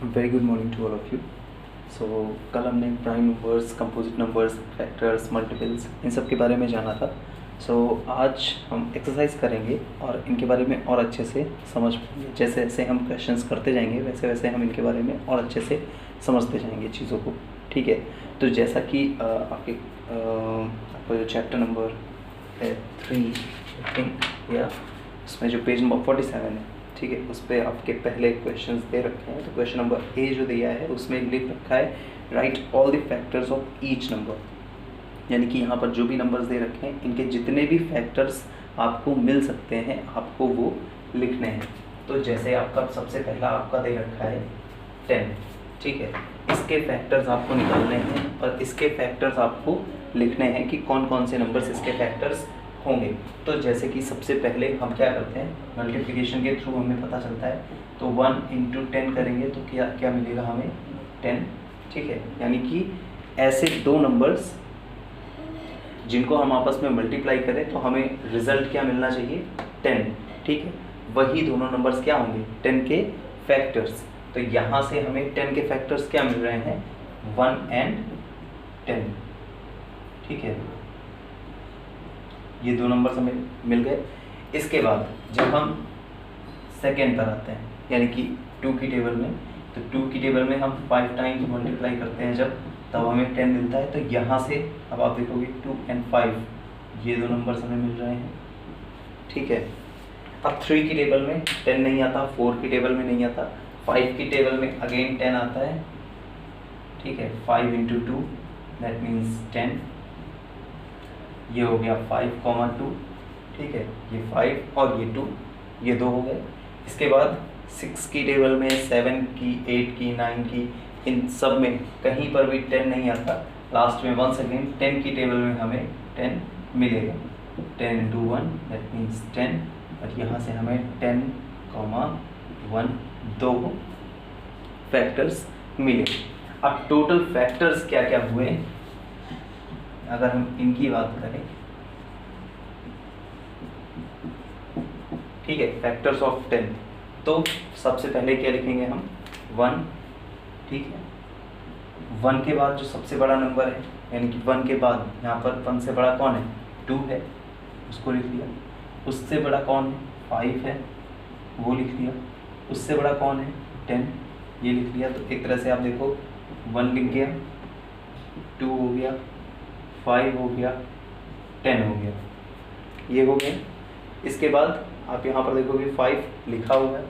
Very good morning to all of you. So कल हमने prime numbers, composite numbers, factors, multiples इन सब के बारे में जाना था। आज हम एक्सरसाइज करेंगे और इनके बारे में और अच्छे से समझ पाएंगे। जैसे जैसे हम क्वेश्चंस करते जाएंगे वैसे वैसे हम इनके बारे में और अच्छे से समझते जाएंगे चीज़ों को। ठीक है, तो जैसा कि आपका जो चैप्टर नंबर है 3 आई थिंक, या उसमें जो पेज नंबर 47 है, ठीक है, उस पर आपके पहले क्वेश्चंस दे रखे हैं। तो क्वेश्चन नंबर ए जो दिया है उसमें लिख रखा है right all the factors of each number, यानी कि यहाँ पर जो भी नंबर्स दे रखे हैं इनके जितने भी फैक्टर्स आपको मिल सकते हैं आपको वो लिखने हैं। तो जैसे आपका सबसे पहला आपका दे रखा है 10, ठीक है, इसके फैक्टर्स आपको निकालने हैं और इसके फैक्टर्स आपको लिखने हैं कि कौन कौन से नंबर्स इसके फैक्टर्स होंगे। तो जैसे कि सबसे पहले हम क्या करते हैं, मल्टीप्लिकेशन के थ्रू हमें पता चलता है। तो 1 × 10 करेंगे तो क्या क्या मिलेगा हमें, 10, ठीक है। यानी कि ऐसे दो नंबर्स जिनको हम आपस में मल्टीप्लाई करें तो हमें रिजल्ट क्या मिलना चाहिए, 10, ठीक है। वही दोनों नंबर्स क्या होंगे, 10 के फैक्टर्स। तो यहाँ से हमें 10 के फैक्टर्स क्या मिल रहे हैं, 1 और 10, ठीक है। ये दो नंबर्स हमें मिल गए। इसके बाद जब हम सेकेंड पर आते हैं, यानी कि 2 की टेबल में, तो 2 की टेबल में हम 5 टाइम्स मल्टीप्लाई करते हैं जब, तब हमें 10 मिलता है। तो यहाँ से अब आप देखोगे 2 और 5 ये दो नंबर्स हमें मिल रहे हैं, ठीक है। अब 3 की टेबल में 10 नहीं आता, 4 की टेबल में नहीं आता, 5 की टेबल में अगेन 10 आता है, ठीक है। 5 × 2 दैट मीन्स 10, ये हो गया 5, 2, ठीक है। ये 5 और ये 2, ये दो हो गए। इसके बाद 6 की टेबल में, 7 की, 8 की, 9 की, इन सब में कहीं पर भी 10 नहीं आता। लास्ट में वंस अगेन 10 की टेबल में हमें 10 मिलेगा। 10 × 1 दैट मीन्स 10, और यहाँ से हमें 10, 1 दो फैक्टर्स मिले। अब टोटल फैक्टर्स क्या क्या हुए अगर हम इनकी बात करें, ठीक है, फैक्टर्स ऑफ 10। तो सबसे पहले क्या लिखेंगे हम, 1, ठीक है। 1 के बाद जो सबसे बड़ा नंबर है, यानी कि 1 के बाद यहाँ पर 1 से बड़ा कौन है, 2 है, उसको लिख लिया। उससे बड़ा कौन है, 5 है, वो लिख लिया। उससे बड़ा कौन है, 10, ये लिख लिया। तो एक तरह से आप देखो 1 लिख गया, 2 हो गया, 5 हो गया, 10 हो गया, ये हो गया। इसके बाद आप यहाँ पर देखोगे 5 लिखा हुआ है,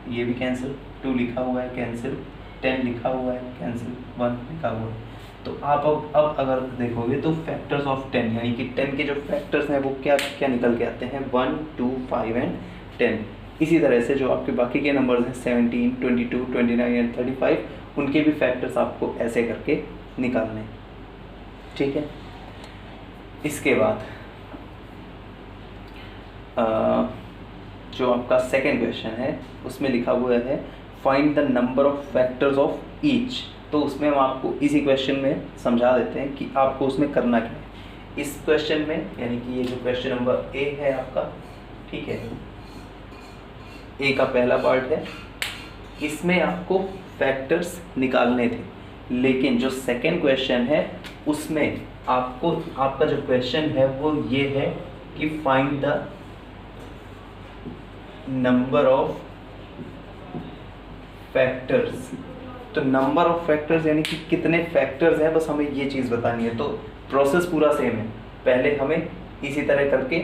ये भी कैंसिल, 2 लिखा हुआ है कैंसिल, 10 लिखा हुआ है कैंसिल, 1 लिखा हुआ है। तो आप अब अगर देखोगे तो फैक्टर्स ऑफ 10, यानी कि 10 के जो फैक्टर्स हैं वो क्या क्या निकल के आते हैं, 1, 2, 5 और 10। इसी तरह से जो आपके बाकी के नंबर्स हैं 17, 22, 29 और 35, उनके भी फैक्टर्स आपको ऐसे करके निकालने, ठीक है। इसके बाद जो आपका सेकेंड क्वेश्चन है उसमें लिखा हुआ है find the number of factors of each. तो उसमें हम आपको इसी क्वेश्चन में समझा देते हैं कि आपको उसमें करना क्या है। इस क्वेश्चन में, यानी कि ये जो क्वेश्चन नंबर ए है आपका, ठीक है, ए का पहला पार्ट है, इसमें आपको फैक्टर्स निकालने थे। लेकिन जो सेकेंड क्वेश्चन है उसमें आपको, आपका जो क्वेश्चन है वो ये है कि find the number of factors. तो नंबर ऑफ फैक्टर्स यानी कि कितने फैक्टर्स हैं, बस हमें ये चीज़ बतानी है। तो प्रोसेस पूरा सेम है, पहले हमें इसी तरह करके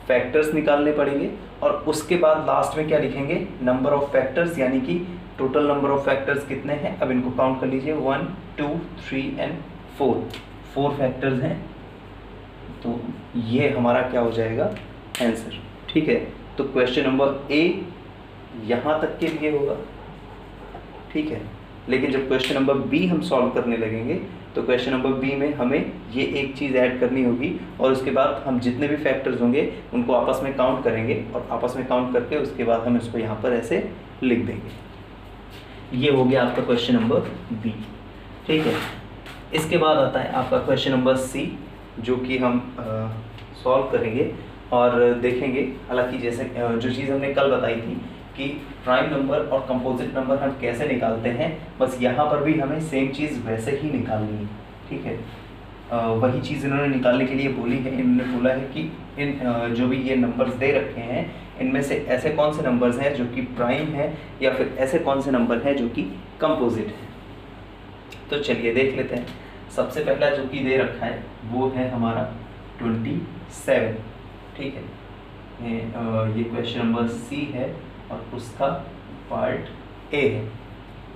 फैक्टर्स निकालने पड़ेंगे और उसके बाद लास्ट में क्या लिखेंगे, नंबर ऑफ फैक्टर्स, यानी कि टोटल नंबर ऑफ फैक्टर्स कितने हैं। अब इनको काउंट कर लीजिए, 1, 2, 3 और 4 फैक्टर्स हैं। तो ये हमारा क्या हो जाएगा, आंसर, ठीक है। तो क्वेश्चन नंबर ए यहाँ तक के लिए होगा, ठीक है। लेकिन जब क्वेश्चन नंबर बी हम सॉल्व करने लगेंगे तो क्वेश्चन नंबर बी में हमें ये एक चीज़ ऐड करनी होगी और उसके बाद हम जितने भी फैक्टर्स होंगे उनको आपस में काउंट करेंगे और आपस में काउंट करके उसके बाद हम इसको यहाँ पर ऐसे लिख देंगे। ये हो गया आपका क्वेश्चन नंबर बी, ठीक है। इसके बाद आता है आपका क्वेश्चन नंबर सी, जो कि हम सॉल्व करेंगे और देखेंगे। हालांकि जैसे जो चीज़ हमने कल बताई थी कि प्राइम नंबर और कंपोजिट नंबर हम कैसे निकालते हैं, बस यहाँ पर भी हमें सेम चीज़ वैसे ही निकालनी है, ठीक है। वही चीज़ इन्होंने निकालने के लिए बोली है। इन्होंने बोला है कि इन जो भी ये नंबर्स दे रखे हैं इनमें से ऐसे कौन से नंबर्स हैं जो कि प्राइम है या फिर ऐसे कौन से नंबर हैं जो कि कंपोजिट है। तो चलिए देख लेते हैं। सबसे पहला जो कि दे रखा है वो है हमारा 27, ठीक है। ये क्वेश्चन नंबर सी है और उसका पार्ट ए है,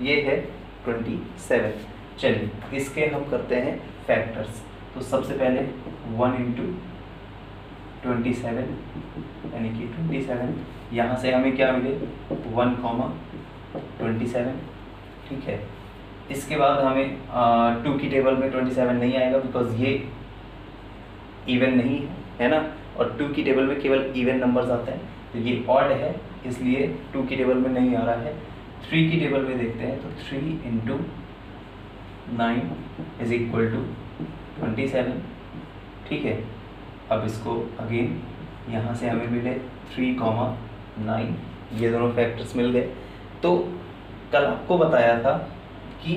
ये है 27। चलिए इसके हम करते हैं फैक्टर्स। तो सबसे पहले 1 × 27 यानी कि 27, यहाँ से हमें क्या मिले 1, 27, ठीक है। इसके बाद हमें 2 की टेबल में 27 नहीं आएगा बिकॉज ये इवन नहीं है ना, और 2 की टेबल में केवल इवन नंबर्स आते हैं, तो ये ऑड है इसलिए 2 की टेबल में नहीं आ रहा है। 3 की टेबल में देखते हैं तो 3 × 9 = 27, ठीक है। अब इसको अगेन यहाँ से हमें मिले 3, 9, ये दोनों फैक्टर्स मिल गए। तो कल आपको बताया था कि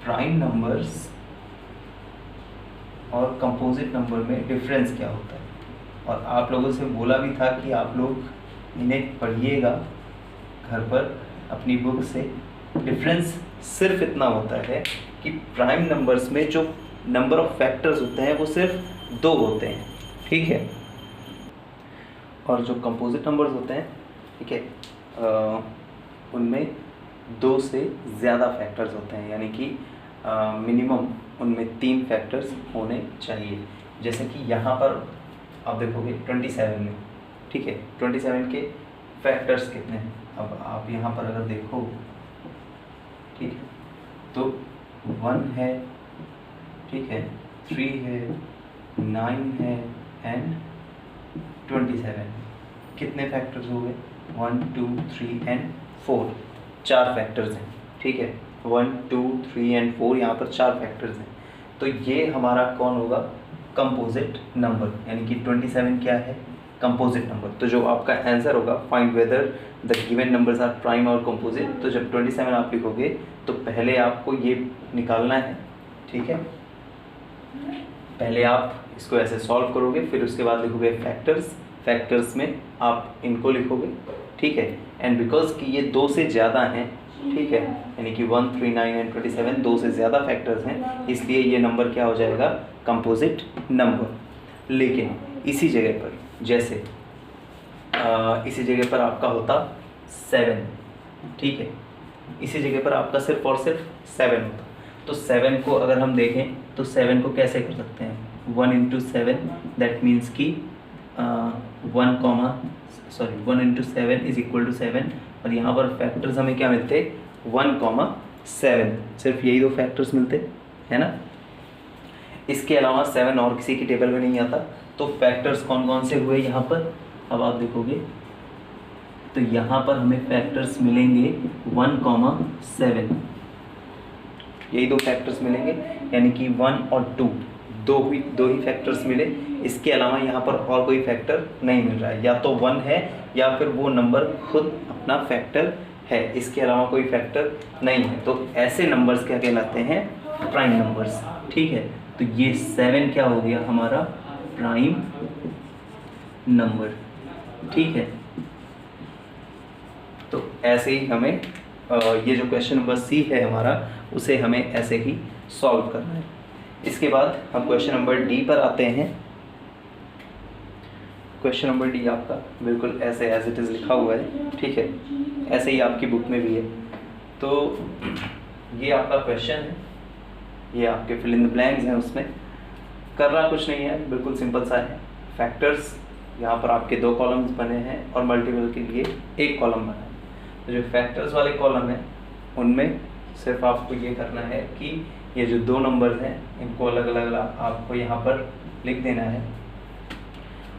प्राइम नंबर्स और कंपोजिट नंबर में डिफरेंस क्या होता है, और आप लोगों से बोला भी था कि आप लोग इन्हें पढ़िएगा घर पर अपनी बुक से। डिफरेंस सिर्फ इतना होता है कि प्राइम नंबर्स में जो नंबर ऑफ फैक्टर्स होते हैं वो सिर्फ 2 होते हैं, ठीक है, और जो कंपोजिट नंबर्स होते हैं, ठीक है, उनमें 2 से ज़्यादा फैक्टर्स होते हैं, यानी कि मिनिमम उनमें 3 फैक्टर्स होने चाहिए। जैसे कि यहाँ पर आप देखोगे 27 में, ठीक है, 27 के फैक्टर्स कितने हैं। अब आप यहाँ पर अगर देखो, ठीक है, तो 1 है, ठीक है, 3 है, 9 है एंड 27। कितने फैक्टर्स हो गए 1, 2, 3 एंड 4, 4 फैक्टर्स हैं, ठीक है। 1, 2, 3 एंड 4 यहाँ पर 4 फैक्टर्स हैं। तो ये हमारा कौन होगा कंपोजिट नंबर, यानी कि 27 क्या है कंपोजिट नंबर। तो जो आपका आंसर होगा find whether the given numbers are prime और कंपोजिट, तो जब 27 आप लिखोगे तो पहले आपको ये निकालना है, ठीक है। पहले आप इसको ऐसे सॉल्व करोगे, फिर उसके बाद लिखोगे फैक्टर्स में आप इनको लिखोगे, ठीक है। एंड बिकॉज कि ये 2 से ज़्यादा हैं, ठीक है, यानी कि 1, 3, 9 एंड 27 2 से ज़्यादा फैक्टर्स हैं, इसलिए ये नंबर क्या हो जाएगा कंपोजिट नंबर। लेकिन इसी जगह पर जैसे इसी जगह पर आपका होता 7, ठीक है, इसी जगह पर आपका सिर्फ और सिर्फ 7 होता। तो 7 को अगर हम देखें तो 7 को कैसे कर सकते हैं 1 × 7, दैट मीन्स कि 1 × 7 = 7, और यहाँ पर फैक्टर्स हमें क्या मिलते 1, 7, सिर्फ यही 2 फैक्टर्स मिलते है ना। इसके अलावा 7 और किसी की टेबल में नहीं आता। तो फैक्टर्स कौन कौन से हुए यहाँ पर, अब आप देखोगे तो यहाँ पर हमें फैक्टर्स मिलेंगे 1, 7, यही 2 फैक्टर्स मिलेंगे, यानी कि 1 और 2 दो ही फैक्टर्स मिले। इसके अलावा यहाँ पर और कोई फैक्टर नहीं मिल रहा है, या तो 1 है या फिर वो नंबर खुद अपना फैक्टर है, इसके अलावा कोई फैक्टर नहीं है। तो ऐसे नंबर्स क्या कहलाते हैं प्राइम नंबर्स, ठीक है। तो ये 7 क्या हो गया हमारा प्राइम नंबर, ठीक है। तो ऐसे ही हमें ये जो क्वेश्चन नंबर सी है हमारा, उसे हमें ऐसे ही सॉल्व करना है। इसके बाद हम क्वेश्चन नंबर डी पर आते हैं। क्वेश्चन नंबर डी आपका बिल्कुल ऐसे एज इट इज़ लिखा हुआ है, ठीक है, ऐसे ही आपकी बुक में भी है। तो ये आपका क्वेश्चन है, ये आपके फिल इन द ब्लैंक्स हैं, उसमें करना कुछ नहीं है, बिल्कुल सिंपल सा है। फैक्टर्स यहाँ पर आपके 2 कॉलम्स बने हैं और मल्टीपल के लिए 1 कॉलम बना है। तो जो फैक्टर्स वाले कॉलम हैं उनमें सिर्फ आपको ये करना है कि ये जो 2 नंबर्स हैं इनको अलग अलग आपको यहाँ पर लिख देना है,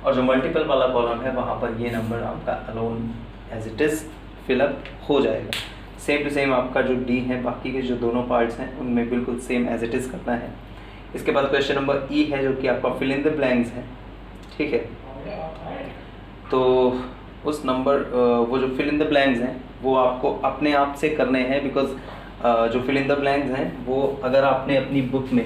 और जो मल्टीपल वाला कॉलम है वहाँ पर ये नंबर आपका alone as it is fill up हो जाएगा। सेम टू सेम आपका जो डी है, बाकी के जो दोनों पार्ट्स हैं उनमें बिल्कुल सेम एज इट इज़ करना है। इसके बाद क्वेश्चन नंबर ई है जो कि आपका फिल इन द ब्लैंक्स है, ठीक है। तो उस नंबर वो जो फिल इन द ब्लैंक्स हैं वो आपको अपने आप से करने हैं, बिकॉज जो फिल इन द ब्लैंक्स हैं वो अगर आपने अपनी बुक में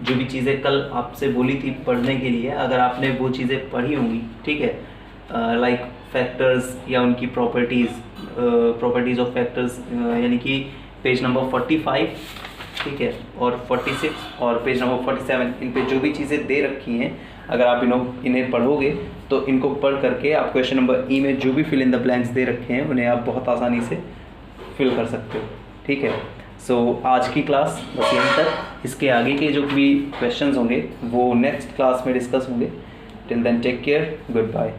जो भी चीज़ें कल आपसे बोली थी पढ़ने के लिए, अगर आपने वो चीज़ें पढ़ी होंगी, ठीक है, लाइक फैक्टर्स या उनकी प्रॉपर्टीज़ ऑफ फैक्टर्स, यानी कि पेज नंबर 45, ठीक है, और 46 और पेज नंबर 47, इन पे जो भी चीज़ें दे रखी हैं, अगर आप इन्हें पढ़ोगे तो इनको पढ़ करके आप क्वेश्चन नंबर ई में जो भी फिल इन द ब्लैंक्स दे रखे हैं उन्हें आप बहुत आसानी से फिल कर सकते हो, ठीक है। सो आज की क्लास बस यहीं तक। इसके आगे के जो भी क्वेश्चंस होंगे वो नेक्स्ट क्लास में डिस्कस होंगे। Till then take care, good bye.